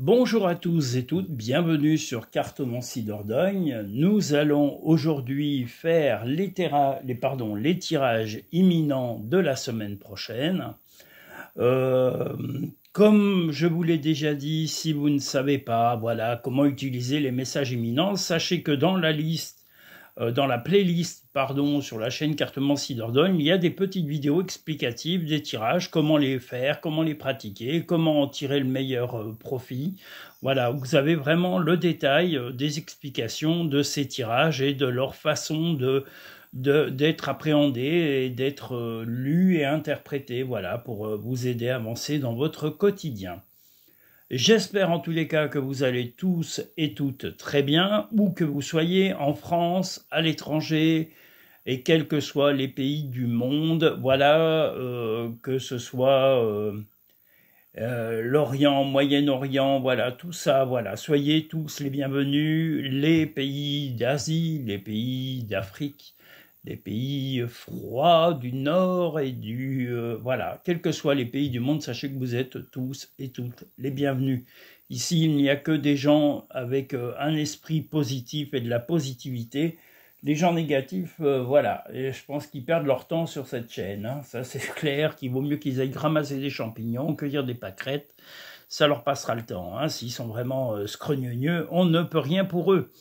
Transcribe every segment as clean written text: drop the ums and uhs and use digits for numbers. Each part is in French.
Bonjour à tous et toutes, bienvenue sur Cartomancie Dordogne. Nous allons aujourd'hui faire les tirages imminents de la semaine prochaine. Comme je vous l'ai déjà dit, si vous ne savez pas comment utiliser les messages imminents, sachez que dans la liste, dans la playlist sur la chaîne Cartomancie Dordogne, il y a des petites vidéos explicatives des tirages, comment les faire, comment les pratiquer, comment en tirer le meilleur profit. Voilà, vous avez vraiment le détail des explications de ces tirages et de leur façon d'être appréhendés et d'être lus et interprétés, voilà, pour vous aider à avancer dans votre quotidien. J'espère en tous les cas que vous allez tous et toutes très bien, où que vous soyez, en France, à l'étranger, et quels que soient les pays du monde, voilà, que ce soit l'Orient, Moyen-Orient, voilà, tout ça, voilà, soyez tous les bienvenus, les pays d'Asie, les pays d'Afrique, les pays froids du Nord et voilà, quels que soient les pays du monde, sachez que vous êtes tous et toutes les bienvenus. Ici, il n'y a que des gens avec un esprit positif et de la positivité. Les gens négatifs, voilà, et je pense qu'ils perdent leur temps sur cette chaîne. Hein. Ça, c'est clair qu'il vaut mieux qu'ils aillent ramasser des champignons, cueillir des pâquerettes. Ça leur passera le temps. Hein. S'ils sont vraiment scrogneux, on ne peut rien pour eux.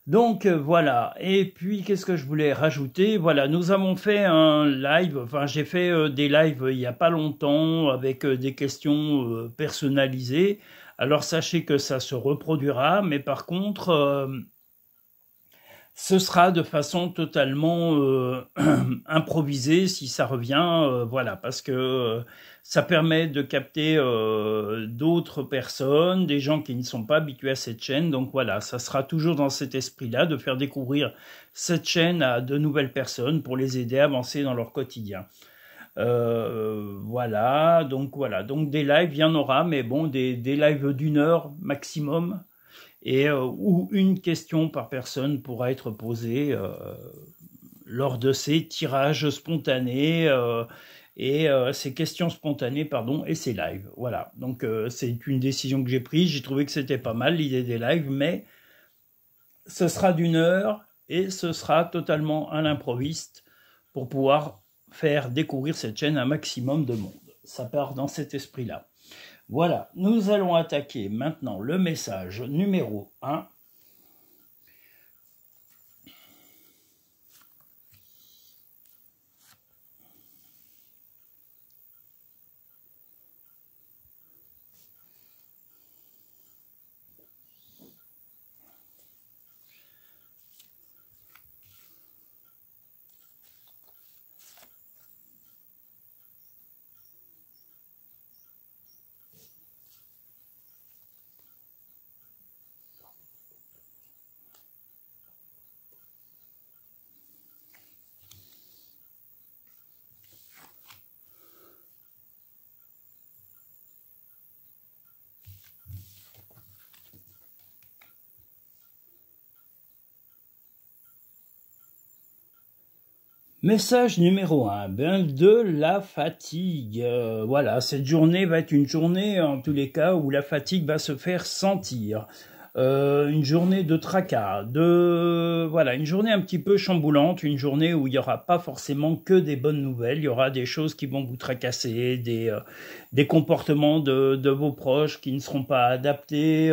Donc voilà, et puis qu'est-ce que je voulais rajouter? Voilà, nous avons fait un live, enfin j'ai fait des lives il n'y a pas longtemps avec des questions personnalisées. Alors sachez que ça se reproduira, mais par contre, ce sera de façon totalement improvisée si ça revient, voilà, parce que ça permet de capter d'autres personnes, des gens qui ne sont pas habitués à cette chaîne. Donc voilà, ça sera toujours dans cet esprit-là, de faire découvrir cette chaîne à de nouvelles personnes pour les aider à avancer dans leur quotidien. Voilà, donc des lives, il y en aura, mais bon, des lives d'1 heure maximum, et où une question par personne pourra être posée lors de ces tirages spontanés et ces questions spontanées, et ces lives. Voilà, donc c'est une décision que j'ai prise. J'ai trouvé que c'était pas mal l'idée des lives, mais ce sera d'1 heure et ce sera totalement à l'improviste pour pouvoir faire découvrir cette chaîne à un maximum de monde. Ça part dans cet esprit-là. Voilà, nous allons attaquer maintenant le message numéro 1. Message numéro 1, de la fatigue. Voilà, cette journée va être une journée, en tous les cas, où la fatigue va se faire sentir. Une journée de tracas, une journée un petit peu chamboulante, une journée où il n'y aura pas forcément que des bonnes nouvelles, il y aura des choses qui vont vous tracasser, des comportements de vos proches qui ne seront pas adaptés,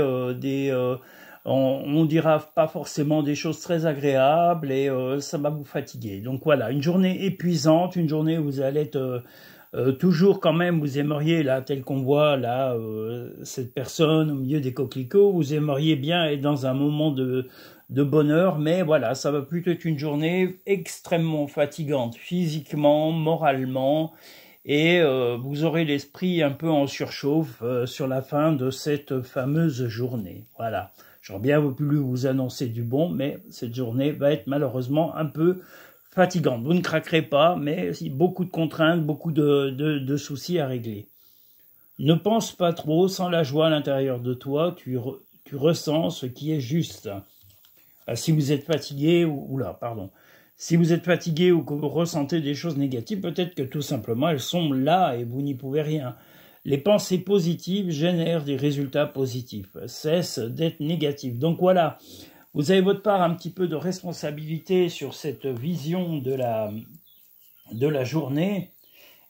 on dira pas forcément des choses très agréables et ça va vous fatiguer. Donc voilà, une journée épuisante, une journée où vous allez être toujours quand même, vous aimeriez, là, tel qu'on voit, là, cette personne au milieu des coquelicots, vous aimeriez bien être dans un moment de bonheur, mais voilà, ça va plutôt être une journée extrêmement fatigante, physiquement, moralement, et vous aurez l'esprit un peu en surchauffe sur la fin de cette fameuse journée. Voilà. J'aurais bien voulu vous annoncer du bon, mais cette journée va être malheureusement un peu fatigante. Vous ne craquerez pas, mais beaucoup de contraintes, beaucoup de soucis à régler. Ne pense pas trop, sans la joie à l'intérieur de toi, tu ressens ce qui est juste. Si vous êtes fatigué, si vous êtes fatigué ou que vous ressentez des choses négatives, peut-être que tout simplement elles sont là et vous n'y pouvez rien. Les pensées positives génèrent des résultats positifs. Cesse d'être négatif. Donc voilà, vous avez votre part un petit peu de responsabilité sur cette vision de la journée.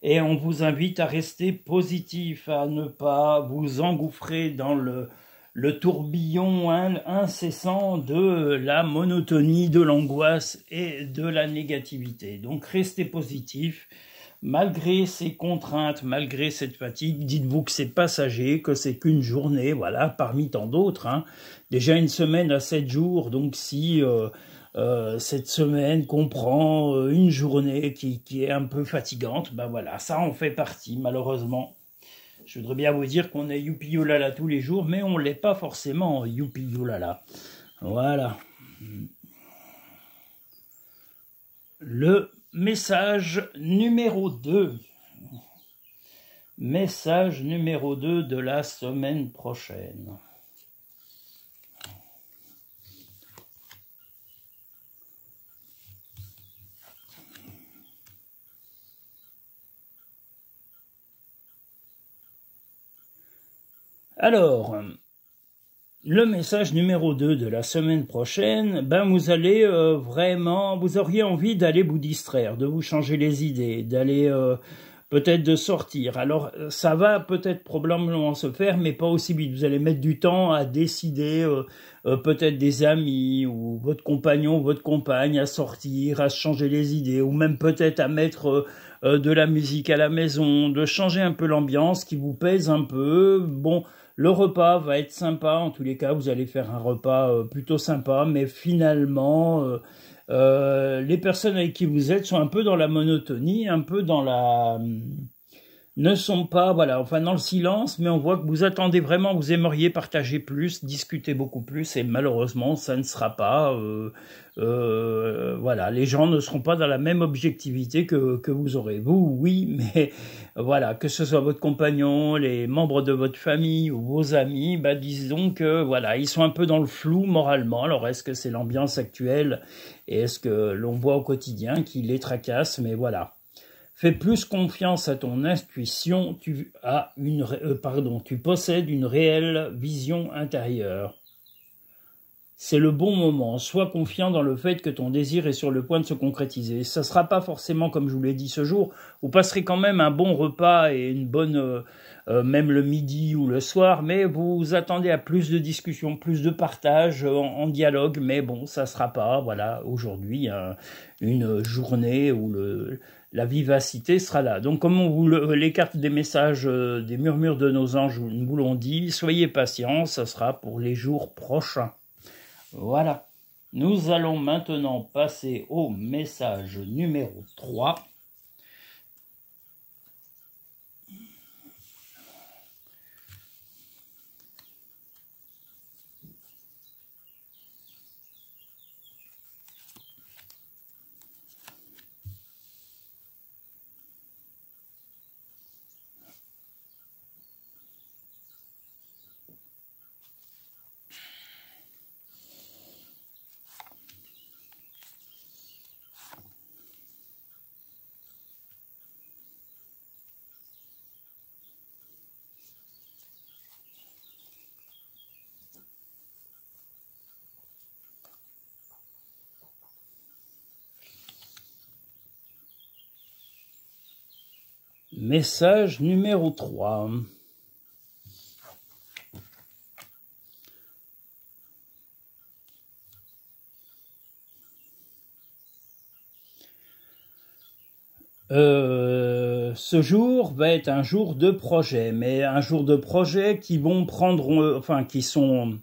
Et on vous invite à rester positif, à ne pas vous engouffrer dans le tourbillon incessant de la monotonie, de l'angoisse et de la négativité. Donc restez positif, malgré ces contraintes, malgré cette fatigue. Dites-vous que c'est passager, que c'est qu'une journée, voilà, parmi tant d'autres. Hein. Déjà une semaine à 7 jours, donc si... cette semaine comprend une journée qui est un peu fatigante, ben voilà, ça en fait partie, malheureusement. Je voudrais bien vous dire qu'on est youpi youlala tous les jours, mais on ne l'est pas forcément youpi youlala. Voilà. Le message numéro 2. Message numéro 2 de la semaine prochaine. Alors, le message numéro 2 de la semaine prochaine, ben vous allez vraiment, vous auriez envie d'aller vous distraire, de vous changer les idées, d'aller peut-être de sortir. Alors, ça va peut-être probablement se faire, mais pas aussi vite. Vous allez mettre du temps à décider, peut-être des amis ou votre compagnon, votre compagne à sortir, à se changer les idées, ou même peut-être à mettre de la musique à la maison, de changer un peu l'ambiance qui vous pèse un peu. Bon, le repas va être sympa, en tous les cas, vous allez faire un repas plutôt sympa, mais finalement, les personnes avec qui vous êtes sont un peu dans la monotonie, un peu dans la... ne sont pas, voilà, enfin dans le silence, mais on voit que vous attendez vraiment, vous aimeriez partager plus, discuter beaucoup plus, et malheureusement, ça ne sera pas, voilà, les gens ne seront pas dans la même objectivité que vous aurez. Vous, oui, mais voilà, que ce soit votre compagnon, les membres de votre famille ou vos amis, bah, disons que, voilà, ils sont un peu dans le flou moralement. Alors, est-ce que c'est l'ambiance actuelle et est-ce que l'on voit au quotidien qui les tracasse, mais voilà. Fais plus confiance à ton intuition, tu possèdes une réelle vision intérieure. C'est le bon moment, sois confiant dans le fait que ton désir est sur le point de se concrétiser. Ça ne sera pas forcément comme je vous l'ai dit ce jour, vous passerez quand même un bon repas et une bonne, même le midi ou le soir, mais vous attendez à plus de discussions, plus de partage en dialogue, mais bon, ça ne sera pas, voilà, aujourd'hui, une journée où la vivacité sera là. Donc, comme on vous les cartes des messages, des murmures de nos anges nous vous l'ont dit, soyez patients, ça sera pour les jours prochains. Voilà. Nous allons maintenant passer au message numéro 3. Message numéro 3. Ce jour va être un jour de projet, mais un jour de projet qui vont prendre, enfin qui sont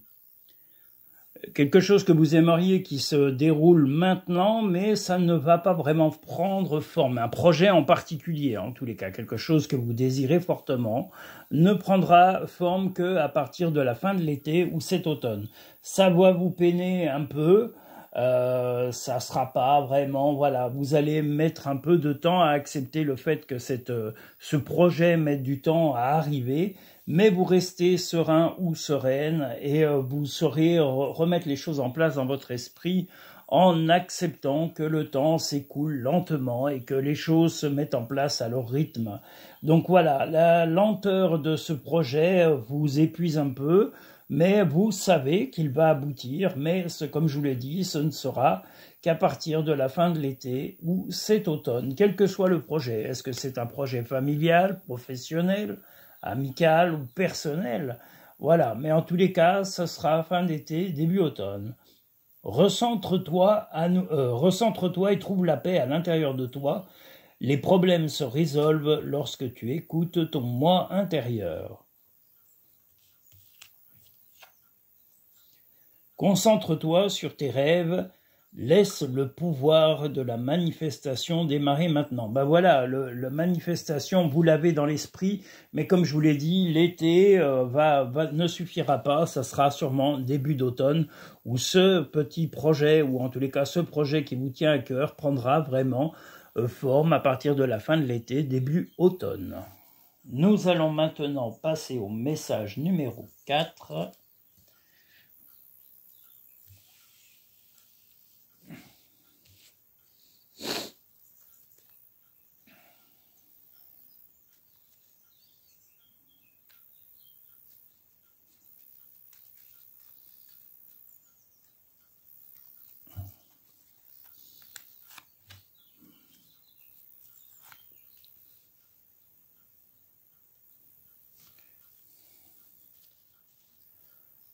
quelque chose que vous aimeriez qui se déroule maintenant, mais ça ne va pas vraiment prendre forme. Un projet en particulier, en tous les cas, quelque chose que vous désirez fortement, ne prendra forme qu'à partir de la fin de l'été ou cet automne. Ça va vous peiner un peu, ça sera pas vraiment, voilà, vous allez mettre un peu de temps à accepter le fait que ce projet mette du temps à arriver, mais vous restez serein ou sereine et vous saurez remettre les choses en place dans votre esprit en acceptant que le temps s'écoule lentement et que les choses se mettent en place à leur rythme. Donc voilà, la lenteur de ce projet vous épuise un peu, mais vous savez qu'il va aboutir, mais comme je vous l'ai dit, ce ne sera qu'à partir de la fin de l'été ou cet automne, quel que soit le projet. Est-ce que c'est un projet familial, professionnel, amical ou personnel? Voilà, mais en tous les cas, ce sera fin d'été, début automne. Recentre-toi et trouve la paix à l'intérieur de toi. Les problèmes se résolvent lorsque tu écoutes ton moi intérieur. Concentre-toi sur tes rêves. Laisse le pouvoir de la manifestation démarrer maintenant. Ben voilà, la manifestation, vous l'avez dans l'esprit, mais comme je vous l'ai dit, l'été ne suffira pas, ça sera sûrement début d'automne, où ce petit projet, ou en tous les cas ce projet qui vous tient à cœur, prendra vraiment forme à partir de la fin de l'été, début automne. Nous allons maintenant passer au message numéro 4.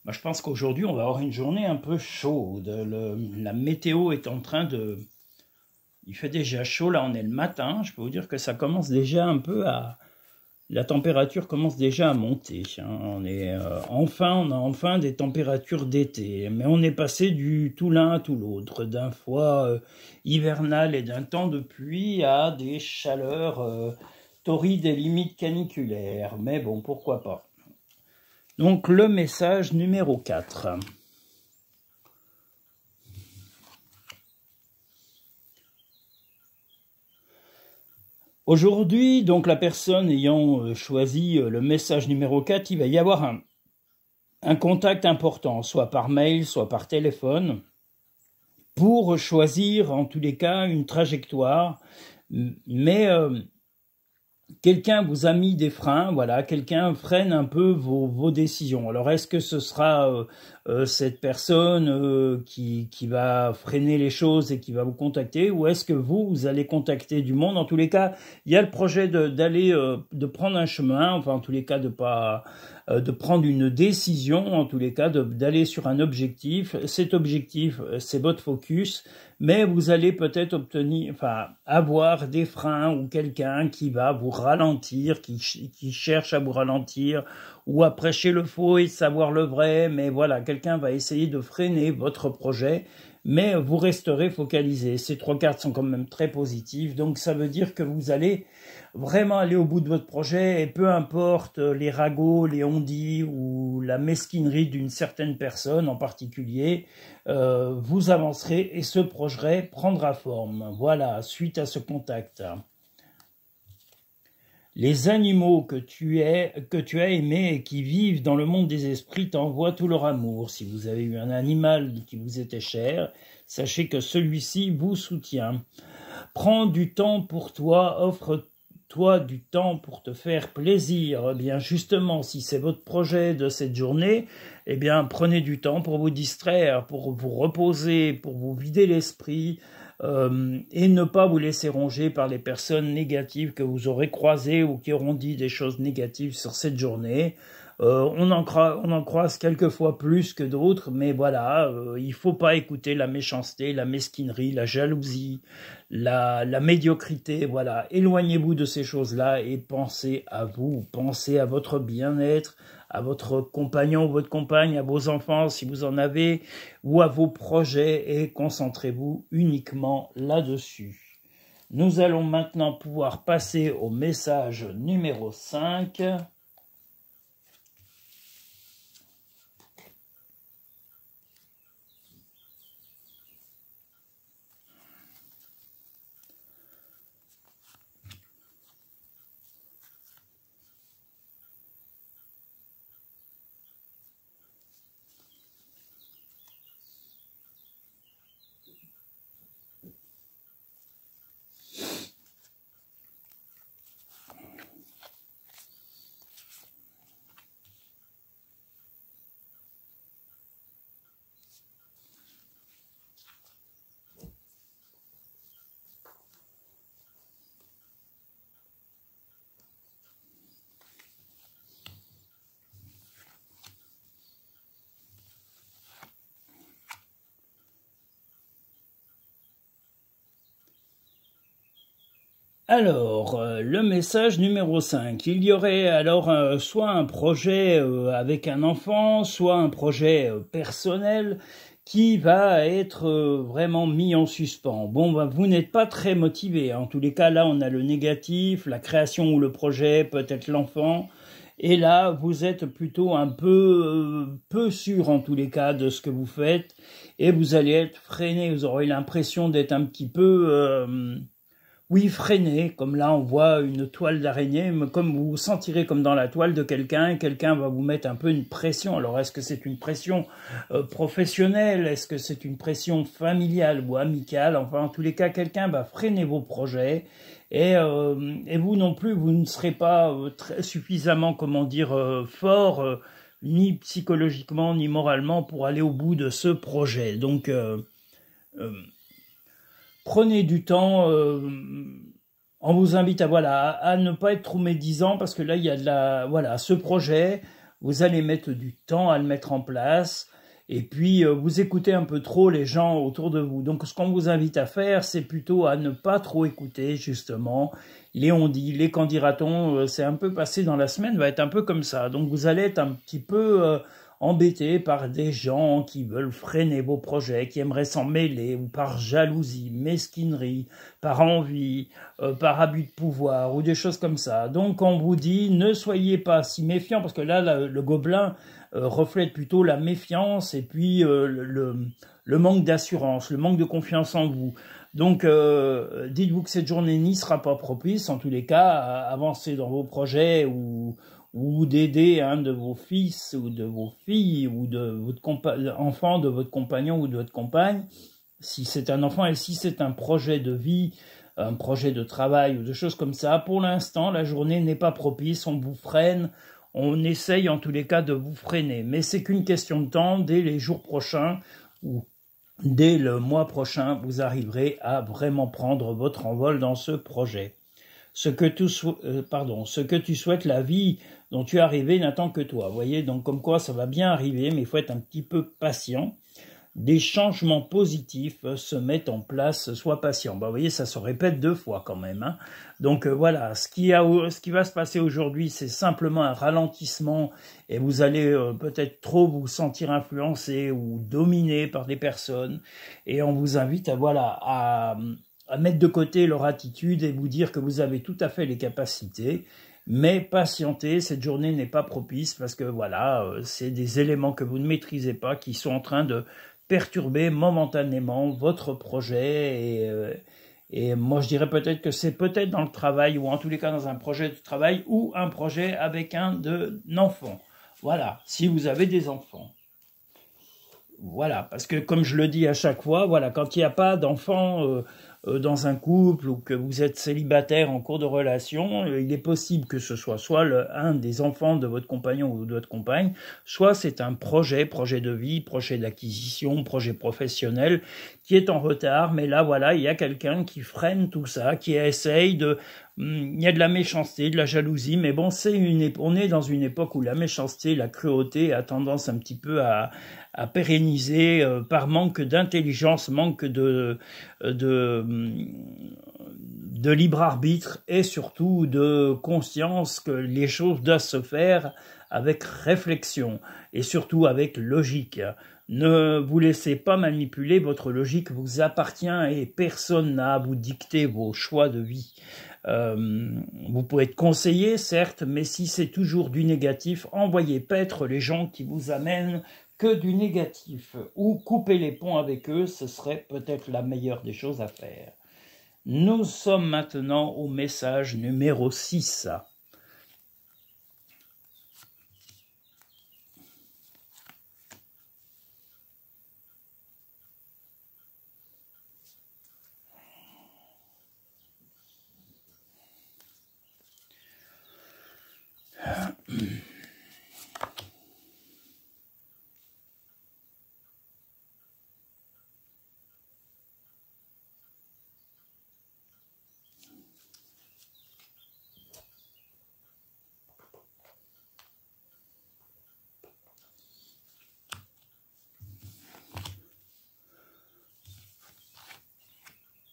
Moi, je pense qu'aujourd'hui, on va avoir une journée un peu chaude. La météo est en train de... Il fait déjà chaud, là on est le matin. Je peux vous dire que ça commence déjà un peu à... La température commence déjà à monter. On a enfin des températures d'été. Mais on est passé du tout l'un à tout l'autre. D'un froid hivernal et d'un temps de pluie à des chaleurs torrides et limites caniculaires. Mais bon, pourquoi pas. Donc le message numéro 4. Aujourd'hui, donc la personne ayant choisi le message numéro 4, il va y avoir un contact important, soit par mail, soit par téléphone, pour choisir en tous les cas une trajectoire, mais quelqu'un vous a mis des freins, voilà, quelqu'un freine un peu vos décisions. Alors, est-ce que ce sera cette personne qui va freiner les choses et qui va vous contacter, ou est-ce que vous allez contacter du monde? En tous les cas, il y a le projet de prendre un chemin, enfin, en tous les cas, de prendre une décision, en tous les cas, d'aller sur un objectif. Cet objectif, c'est votre focus, mais vous allez peut-être avoir des freins ou quelqu'un qui va vous ralentir, qui cherche à vous ralentir, ou à prêcher le faux et savoir le vrai, mais voilà, quelqu'un va essayer de freiner votre projet, mais vous resterez focalisé. Ces 3 cartes sont quand même très positives, donc ça veut dire que vous allez vraiment aller au bout de votre projet, et peu importe les ragots, les on-dit ou la mesquinerie d'une certaine personne en particulier, vous avancerez et ce projet prendra forme. Voilà, suite à ce contact. Les animaux que tu as aimés et qui vivent dans le monde des esprits t'envoient tout leur amour. Si vous avez eu un animal qui vous était cher, sachez que celui-ci vous soutient. Prends du temps pour toi, offre-toi du temps pour te faire plaisir. Eh bien, justement, si c'est votre projet de cette journée, eh bien, prenez du temps pour vous distraire, pour vous reposer, pour vous vider l'esprit, et ne pas vous laisser ronger par les personnes négatives que vous aurez croisées ou qui auront dit des choses négatives sur cette journée. On en croise quelquefois plus que d'autres, mais voilà, il faut pas écouter la méchanceté, la mesquinerie, la jalousie, la médiocrité, voilà. Éloignez-vous de ces choses-là et pensez à vous, pensez à votre bien-être, à votre compagnon ou votre compagne, à vos enfants si vous en avez, ou à vos projets, et concentrez-vous uniquement là-dessus. Nous allons maintenant pouvoir passer au message numéro 5. Alors, le message numéro 5. Il y aurait alors soit un projet avec un enfant, soit un projet personnel qui va être vraiment mis en suspens. Bon, ben, vous n'êtes pas très motivé. En tous les cas, là, on a le négatif, la création ou le projet, peut-être l'enfant. Et là, vous êtes plutôt un peu sûr, en tous les cas, de ce que vous faites. Et vous allez être freiné. Vous aurez l'impression d'être un petit peu... oui, freiné, comme là on voit une toile d'araignée, mais comme vous vous sentirez comme dans la toile de quelqu'un, et quelqu'un va vous mettre un peu une pression. Alors est-ce que c'est une pression professionnelle, est-ce que c'est une pression familiale ou amicale? Enfin, en tous les cas, quelqu'un va freiner vos projets et vous non plus, vous ne serez pas suffisamment, comment dire, fort, ni psychologiquement ni moralement pour aller au bout de ce projet. Donc euh, prenez du temps. On vous invite à voilà à ne pas être trop médisant parce que là il y a de la voilà ce projet. Vous allez mettre du temps à le mettre en place et puis vous écoutez un peu trop les gens autour de vous. Donc ce qu'on vous invite à faire, c'est plutôt à ne pas trop écouter justement les on-dit, les qu'en dira-t-on. C'est un peu passé dans la semaine, va être un peu comme ça. Donc vous allez être un petit peu embêté par des gens qui veulent freiner vos projets, qui aimeraient s'en mêler, ou par jalousie, mesquinerie, par envie, par abus de pouvoir, ou des choses comme ça. Donc on vous dit, ne soyez pas si méfiants, parce que là, le gobelin reflète plutôt la méfiance et puis le manque d'assurance, le manque de confiance en vous. Donc, dites-vous que cette journée n'y sera pas propice, en tous les cas, à avancer dans vos projets ou d'aider un de vos fils ou de vos filles ou de votre enfant, de votre compagnon ou de votre compagne, si c'est un enfant et si c'est un projet de vie, un projet de travail ou de choses comme ça. Pour l'instant, la journée n'est pas propice, on vous freine, on essaye en tous les cas de vous freiner. Mais c'est qu'une question de temps, dès les jours prochains ou dès le mois prochain, vous arriverez à vraiment prendre votre envol dans ce projet. Ce que tu souhaites, la vie dont tu es arrivé n'attend que toi. Vous voyez, donc comme quoi ça va bien arriver, mais il faut être un petit peu patient. Des changements positifs se mettent en place, sois patient. Vous voyez, ça se répète 2 fois quand même. Hein. Donc voilà, ce qui va se passer aujourd'hui, c'est simplement un ralentissement et vous allez peut-être trop vous sentir influencé ou dominé par des personnes. Et on vous invite à mettre de côté leur attitude et vous dire que vous avez tout à fait les capacités, mais patientez, cette journée n'est pas propice parce que voilà, c'est des éléments que vous ne maîtrisez pas qui sont en train de perturber momentanément votre projet et moi je dirais peut-être que c'est peut-être dans le travail ou en tous les cas dans un projet de travail ou un projet avec un enfant. Voilà, si vous avez des enfants. Voilà, parce que comme je le dis à chaque fois, voilà, quand il n'y a pas d'enfant dans un couple ou que vous êtes célibataire en cours de relation, il est possible que ce soit un des enfants de votre compagnon ou de votre compagne, soit c'est un projet de vie, projet d'acquisition, projet professionnel qui est en retard, mais là voilà, il y a quelqu'un qui freine tout ça, qui essaye de... Il y a de la méchanceté, de la jalousie, mais bon, on est dans une époque où la méchanceté, la cruauté a tendance un petit peu à pérenniser par manque d'intelligence, manque de libre arbitre et surtout de conscience que les choses doivent se faire avec réflexion et surtout avec logique. Ne vous laissez pas manipuler, votre logique vous appartient et personne n'a à vous dicter vos choix de vie. Vous pouvez être conseillé, certes, mais si c'est toujours du négatif, envoyez paître les gens qui vous amènent que du négatif, ou couper les ponts avec eux, ce serait peut-être la meilleure des choses à faire. Nous sommes maintenant au message numéro 6.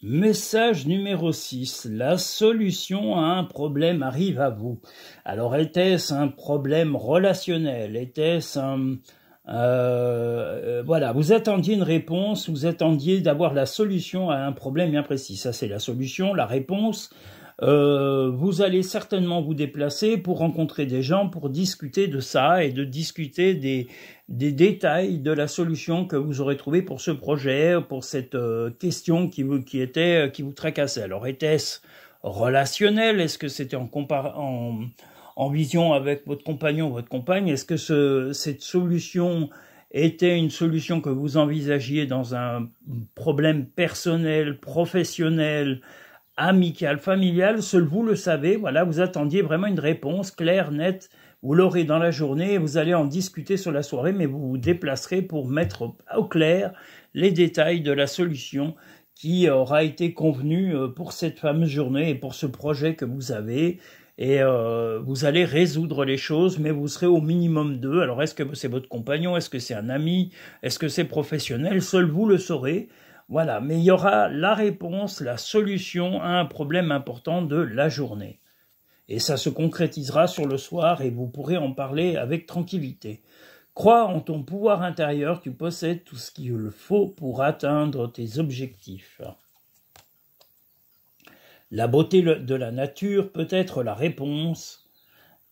Message numéro 6. La solution à un problème arrive à vous. Alors, était-ce un problème relationnel? Était-ce un... voilà, vous attendiez une réponse, vous attendiez d'avoir la solution à un problème bien précis. Ça, c'est la solution, la réponse. Vous allez certainement vous déplacer pour rencontrer des gens, pour discuter de ça et de discuter des détails de la solution que vous aurez trouvée pour ce projet, pour cette question qui vous tracassait. Alors, était-ce relationnel? Est-ce que c'était en vision avec votre compagnon ou votre compagne? Est-ce que cette solution était une solution que vous envisagiez dans un problème personnel, professionnel, amical, familial? Seul vous le savez. Voilà, vous attendiez vraiment une réponse claire, nette. Vous l'aurez dans la journée et vous allez en discuter sur la soirée, mais vous vous déplacerez pour mettre au clair les détails de la solution qui aura été convenue pour cette fameuse journée et pour ce projet que vous avez. Et vous allez résoudre les choses, mais vous serez au minimum deux. Alors, est-ce que c'est votre compagnon? Est-ce que c'est un ami? Est-ce que c'est professionnel? Seul vous le saurez. Voilà, mais il y aura la réponse, la solution à un problème important de la journée. Et ça se concrétisera sur le soir et vous pourrez en parler avec tranquillité. Crois en ton pouvoir intérieur, tu possèdes tout ce qu'il faut pour atteindre tes objectifs. La beauté de la nature peut être la réponse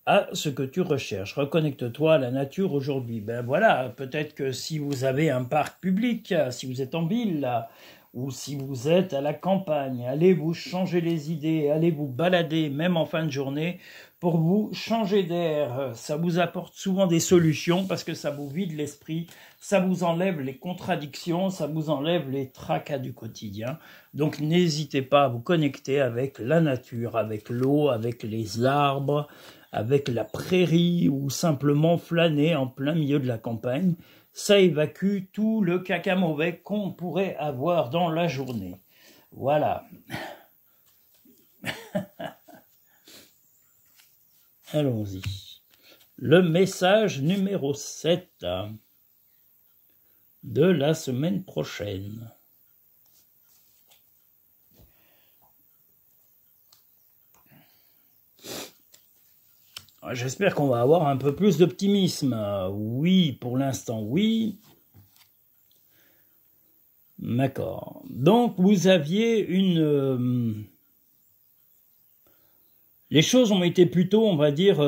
à ce que tu recherches. Reconnecte-toi à la nature aujourd'hui. Ben voilà, peut-être que si vous avez un parc public, si vous êtes en ville, là, ou si vous êtes à la campagne, allez vous changer les idées, allez vous balader, même en fin de journée, pour vous changer d'air. Ça vous apporte souvent des solutions parce que ça vous vide l'esprit, ça vous enlève les contradictions, ça vous enlève les tracas du quotidien. Donc n'hésitez pas à vous connecter avec la nature, avec l'eau, avec les arbres, avec la prairie ou simplement flâner en plein milieu de la campagne. Ça évacue tout le caca mauvais qu'on pourrait avoir dans la journée. Voilà. Allons-y. Le message numéro 7 de la semaine prochaine. J'espère qu'on va avoir un peu plus d'optimisme. Oui, pour l'instant, oui. D'accord. Donc, vous aviez une... Les choses ont été plutôt, on va dire...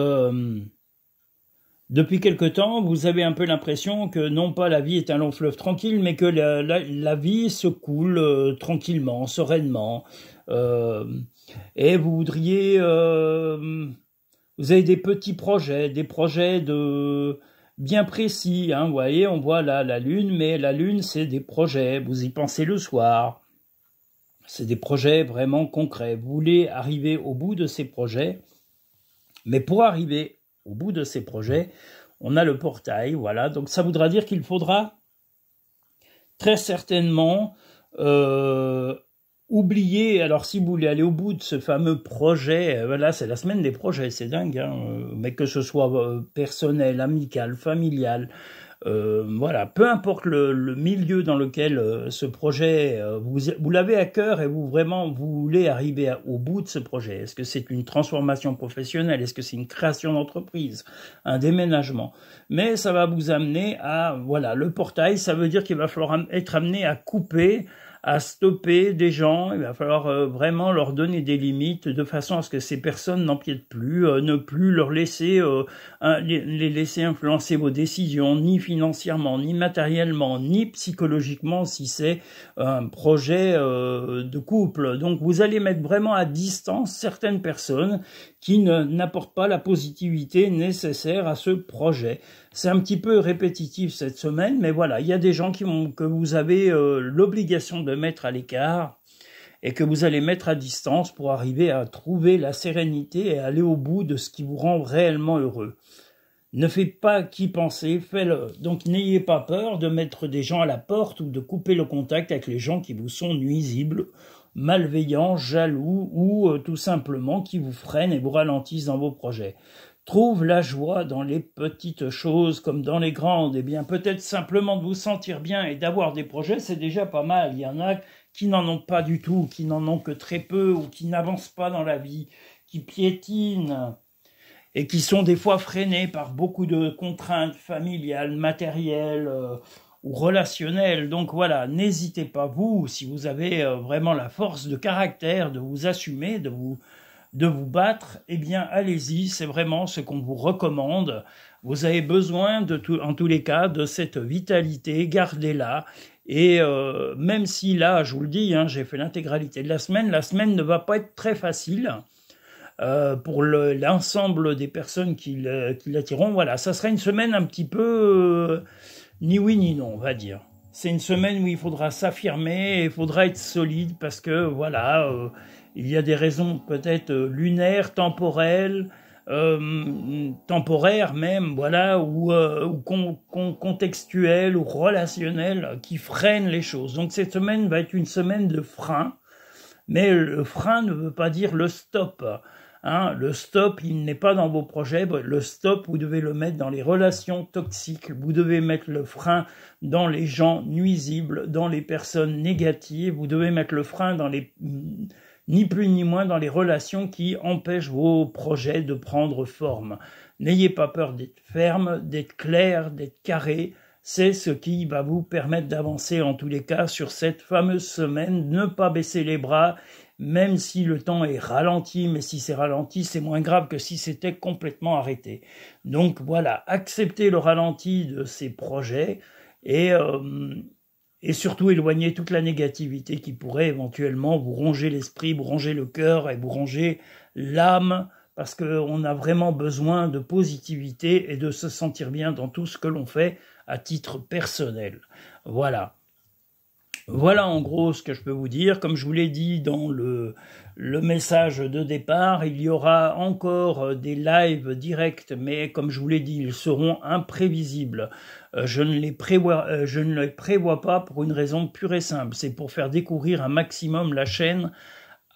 Depuis quelque temps, vous avez un peu l'impression que non pas la vie est un long fleuve tranquille, mais que la vie se coule tranquillement, sereinement. Et vous voudriez... vous avez des petits projets, des projets bien précis. Hein, vous voyez, on voit là la Lune, mais la Lune, c'est des projets. Vous y pensez le soir. C'est des projets vraiment concrets. Vous voulez arriver au bout de ces projets. Mais pour arriver au bout de ces projets, on a le portail. Voilà. Donc, ça voudra dire qu'il faudra très certainement... oubliez, alors si vous voulez aller au bout de ce fameux projet, voilà, c'est la semaine des projets, c'est dingue, hein, mais que ce soit personnel, amical, familial, voilà, peu importe le milieu dans lequel ce projet, vous l'avez à cœur et vous voulez arriver au bout de ce projet. Est-ce que c'est une transformation professionnelle? Est-ce que c'est une création d'entreprise? Un déménagement? Mais ça va vous amener à, voilà, le portail, ça veut dire qu'il va falloir être amené à couper, à stopper des gens. Il va falloir vraiment leur donner des limites de façon à ce que ces personnes n'empiètent plus, ne plus leur laisser les laisser influencer vos décisions, ni financièrement, ni matériellement, ni psychologiquement si c'est un projet de couple. Donc vous allez mettre vraiment à distance certaines personnes qui n'apportent pas la positivité nécessaire à ce projet. C'est un petit peu répétitif cette semaine, mais voilà, il y a des gens que vous avez l'obligation de mettre à l'écart et que vous allez mettre à distance pour arriver à trouver la sérénité et aller au bout de ce qui vous rend réellement heureux. Ne faites pas qu'y penser, faites-le. Donc n'ayez pas peur de mettre des gens à la porte ou de couper le contact avec les gens qui vous sont nuisibles, malveillants, jaloux ou tout simplement qui vous freinent et vous ralentissent dans vos projets. Trouve la joie dans les petites choses comme dans les grandes. Eh bien, peut-être simplement de vous sentir bien et d'avoir des projets, c'est déjà pas mal. Il y en a qui n'en ont pas du tout, qui n'en ont que très peu, ou qui n'avancent pas dans la vie, qui piétinent, et qui sont des fois freinés par beaucoup de contraintes familiales, matérielles ou relationnelles. Donc voilà, n'hésitez pas, vous, si vous avez vraiment la force de caractère, de vous assumer, de vous battre, eh bien allez-y, c'est vraiment ce qu'on vous recommande. Vous avez besoin, en tous les cas, de cette vitalité, gardez-la. Et même si là, je vous le dis, hein, j'ai fait l'intégralité de la semaine ne va pas être très facile. Pour l'ensemble des personnes qui l'attireront. Voilà, ça sera une semaine un petit peu ni oui ni non, on va dire. C'est une semaine où il faudra s'affirmer, il faudra être solide parce que voilà, il y a des raisons peut-être lunaires, temporelles, temporaires même, voilà, ou contextuelles ou relationnelles qui freinent les choses. Donc cette semaine va être une semaine de frein, mais le frein ne veut pas dire le stop. Hein, le stop, il n'est pas dans vos projets. Le stop, vous devez le mettre dans les relations toxiques. Vous devez mettre le frein dans les gens nuisibles, dans les personnes négatives. Vous devez mettre le frein dans les, ni plus ni moins, dans les relations qui empêchent vos projets de prendre forme. N'ayez pas peur d'être ferme, d'être clair, d'être carré. C'est ce qui va vous permettre d'avancer en tous les cas sur cette fameuse semaine. Ne pas baisser les bras, même si le temps est ralenti, mais si c'est ralenti, c'est moins grave que si c'était complètement arrêté. Donc voilà, acceptez le ralenti de ces projets et surtout éloignez toute la négativité qui pourrait éventuellement vous ronger l'esprit, vous ronger le cœur et vous ronger l'âme, parce qu'on a vraiment besoin de positivité et de se sentir bien dans tout ce que l'on fait à titre personnel. Voilà. Voilà en gros ce que je peux vous dire. Comme je vous l'ai dit dans le message de départ, il y aura encore des lives directs, mais comme je vous l'ai dit, ils seront imprévisibles. Je ne les prévois pas pour une raison pure et simple. C'est pour faire découvrir un maximum la chaîne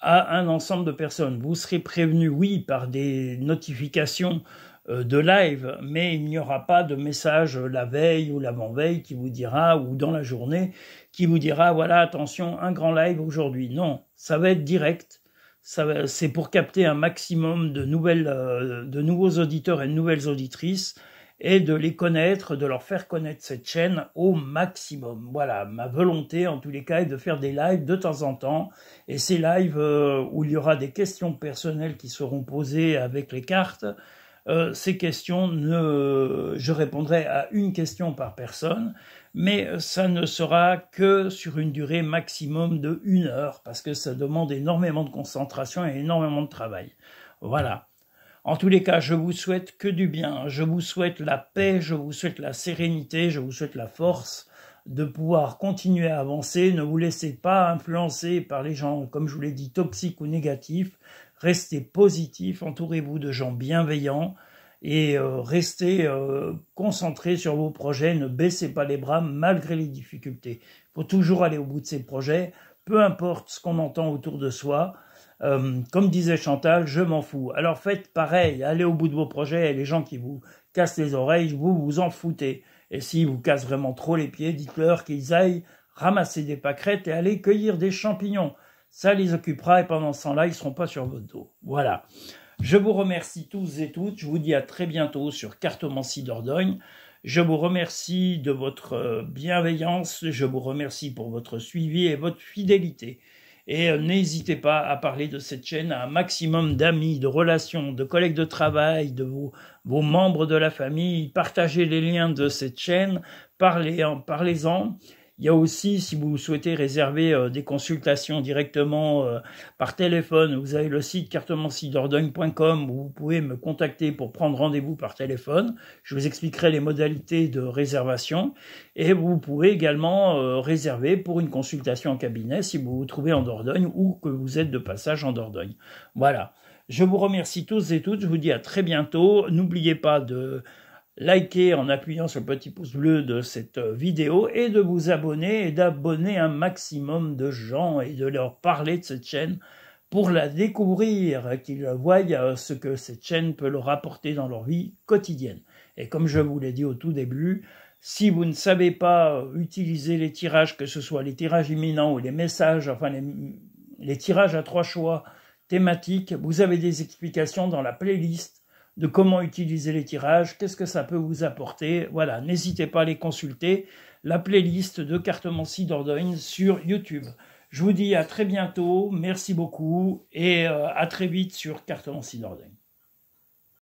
à un ensemble de personnes. Vous serez prévenus, oui, par des notifications de live, mais il n'y aura pas de message la veille ou l'avant-veille qui vous dira, ou dans la journée, qui vous dira, voilà, attention, un grand live aujourd'hui. Non, ça va être direct. C'est pour capter un maximum de nouveaux auditeurs et de nouvelles auditrices et de les connaître, de leur faire connaître cette chaîne au maximum. Voilà, ma volonté en tous les cas est de faire des lives de temps en temps, et ces lives où il y aura des questions personnelles qui seront posées avec les cartes. Ces questions, je répondrai à une question par personne, mais ça ne sera que sur une durée maximum de 1 heure, parce que ça demande énormément de concentration et énormément de travail. Voilà. En tous les cas, je vous souhaite que du bien, je vous souhaite la paix, je vous souhaite la sérénité, je vous souhaite la force de pouvoir continuer à avancer. Ne vous laissez pas influencer par les gens, comme je vous l'ai dit, toxiques ou négatifs. Restez positif, entourez-vous de gens bienveillants et restez concentrés sur vos projets. Ne baissez pas les bras malgré les difficultés. Il faut toujours aller au bout de ces projets, peu importe ce qu'on entend autour de soi. Comme disait Chantal, je m'en fous. Alors faites pareil, allez au bout de vos projets et les gens qui vous cassent les oreilles, vous vous en foutez. Et s'ils vous cassent vraiment trop les pieds, dites-leur qu'ils aillent ramasser des pâquerettes et aller cueillir des champignons. Ça les occupera et pendant ce temps-là, ils ne seront pas sur votre dos. Voilà. Je vous remercie tous et toutes. Je vous dis à très bientôt sur Cartomancie Dordogne. Je vous remercie de votre bienveillance. Je vous remercie pour votre suivi et votre fidélité. Et n'hésitez pas à parler de cette chaîne à un maximum d'amis, de relations, de collègues de travail, de vos membres de la famille. Partagez les liens de cette chaîne, parlez-en. Il y a aussi, si vous souhaitez réserver des consultations directement par téléphone, vous avez le site cartomanciedordogne.com où vous pouvez me contacter pour prendre rendez-vous par téléphone. Je vous expliquerai les modalités de réservation. Et vous pouvez également réserver pour une consultation en cabinet si vous vous trouvez en Dordogne ou que vous êtes de passage en Dordogne. Voilà. Je vous remercie tous et toutes. Je vous dis à très bientôt. N'oubliez pas de liker en appuyant sur le petit pouce bleu de cette vidéo et de vous abonner et d'abonner un maximum de gens et de leur parler de cette chaîne pour la découvrir, qu'ils voient ce que cette chaîne peut leur apporter dans leur vie quotidienne. Et comme je vous l'ai dit au tout début, Si vous ne savez pas utiliser les tirages, que ce soit les tirages imminents ou les messages, enfin les tirages à 3 choix thématiques, vous avez des explications dans la playlist de comment utiliser les tirages, qu'est-ce que ça peut vous apporter. Voilà, n'hésitez pas à les consulter, la playlist de Cartomancie Dordogne sur YouTube. Je vous dis à très bientôt, merci beaucoup et à très vite sur Cartomancie Dordogne.